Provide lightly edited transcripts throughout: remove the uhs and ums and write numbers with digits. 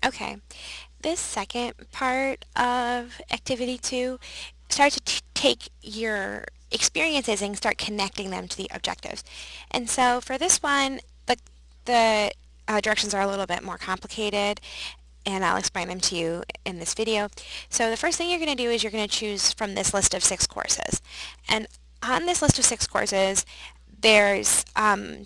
Okay, this second part of Activity 2 starts to take your experiences and start connecting them to the objectives. And so for this one, the directions are a little bit more complicated, and I'll explain them to you in this video. So the first thing you're going to do is you're going to choose from this list of 6 courses. And on this list of 6 courses, there's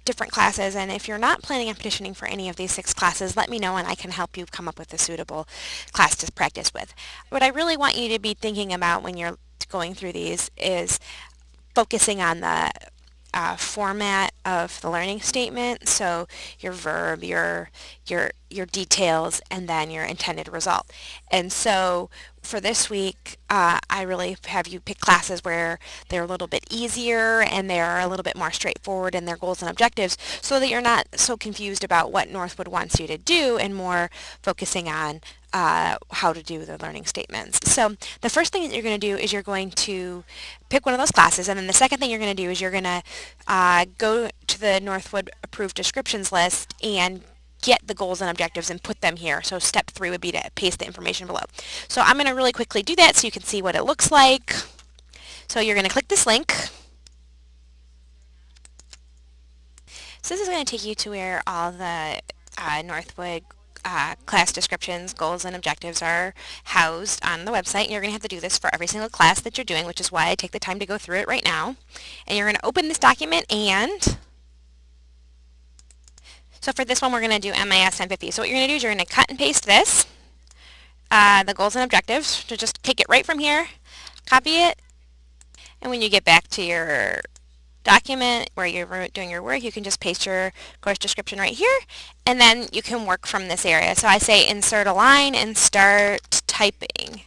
different classes, and if you're not planning on petitioning for any of these 6 classes, let me know and I can help you come up with a suitable class to practice with. What I really want you to be thinking about when you're going through these is focusing on the format of the learning statement, so your verb, your details, and then your intended result. And so for this week, I really have you pick classes where they're a little bit easier and they're a little bit more straightforward in their goals and objectives, so that you're not so confused about what Northwood wants you to do and more focusing on how to do the learning statements. So the first thing that you're going to do is you're going to pick one of those classes, and then the second thing you're going to do is you're going to go to the Northwood approved descriptions list and get the goals and objectives and put them here. So step 3 would be to paste the information below. So I'm going to really quickly do that so you can see what it looks like. So you're going to click this link. So this is going to take you to where all the Northwood class descriptions, goals, and objectives are housed on the website. And you're going to have to do this for every single class that you're doing, which is why I take the time to go through it right now. And you're going to open this document, and so for this one we're going to do MIS 1050. So what you're going to do is you're going to cut and paste this, the goals and objectives, so just take it right from here, copy it, and when you get back to your document where you're doing your work, you can just paste your course description right here, and then you can work from this area. So I say insert a line and start typing.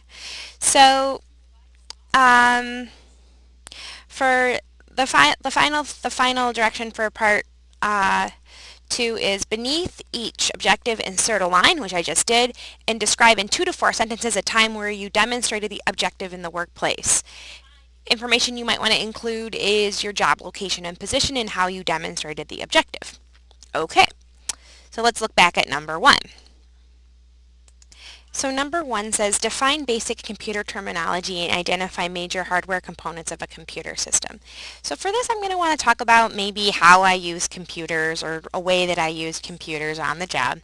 So for the final direction for part 2 is beneath each objective insert a line, which I just did, and describe in 2 to 4 sentences a time where you demonstrated the objective in the workplace. Information you might want to include is your job location and position and how you demonstrated the objective. Okay, so let's look back at number 1. So number 1 says define basic computer terminology and identify major hardware components of a computer system. So for this I'm going to want to talk about maybe how I use computers or a way that I use computers on the job.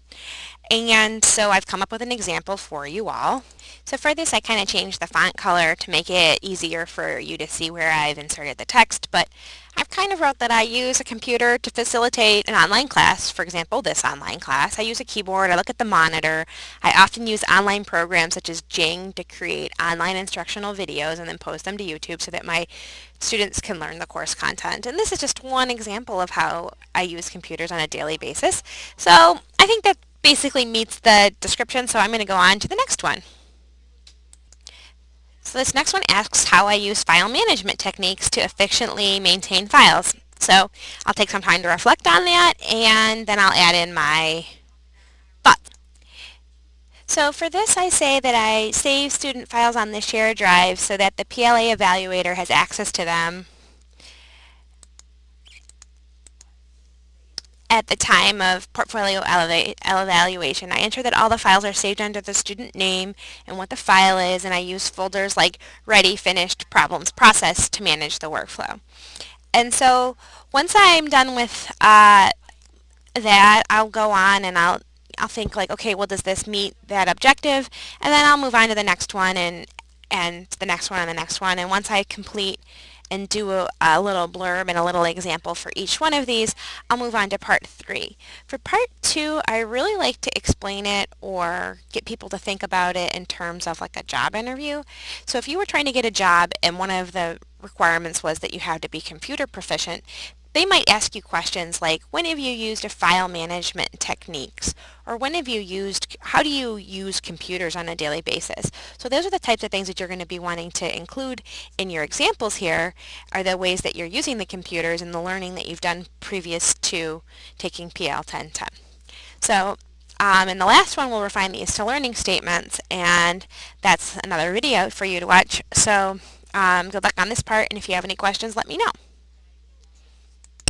And so I've come up with an example for you all. So for this I kind of changed the font color to make it easier for you to see where I've inserted the text, but I've kind of wrote that I use a computer to facilitate an online class, for example this online class. I use a keyboard, I look at the monitor, I often use online programs such as Jing to create online instructional videos and then post them to YouTube so that my students can learn the course content. And this is just one example of how I use computers on a daily basis. So I think that basically meets the description, so I'm going to go on to the next one. So this next one asks how I use file management techniques to efficiently maintain files. So I'll take some time to reflect on that, and then I'll add in my thoughts. So for this I say that I save student files on the shared drive so that the PLA evaluator has access to them at the time of portfolio evaluation. I ensure that all the files are saved under the student name and what the file is, and I use folders like ready, finished, problems, process to manage the workflow. And so once I'm done with that, I'll go on and I'll think like, okay, well, does this meet that objective? And then I'll move on to the next one and the next one and the next one. And once I complete and do a little blurb and a little example for each one of these, I'll move on to part 3. For part 2, I really like to explain it or get people to think about it in terms of like a job interview. So if you were trying to get a job and one of the requirements was that you had to be computer proficient, they might ask you questions like, when have you used a file management techniques? Or how do you use computers on a daily basis? So those are the types of things that you're going to be wanting to include in your examples here, are the ways that you're using the computers and the learning that you've done previous to taking PL 1010. So and the last one will refine these to learning statements, and that's another video for you to watch. So good luck on this part, and if you have any questions, let me know.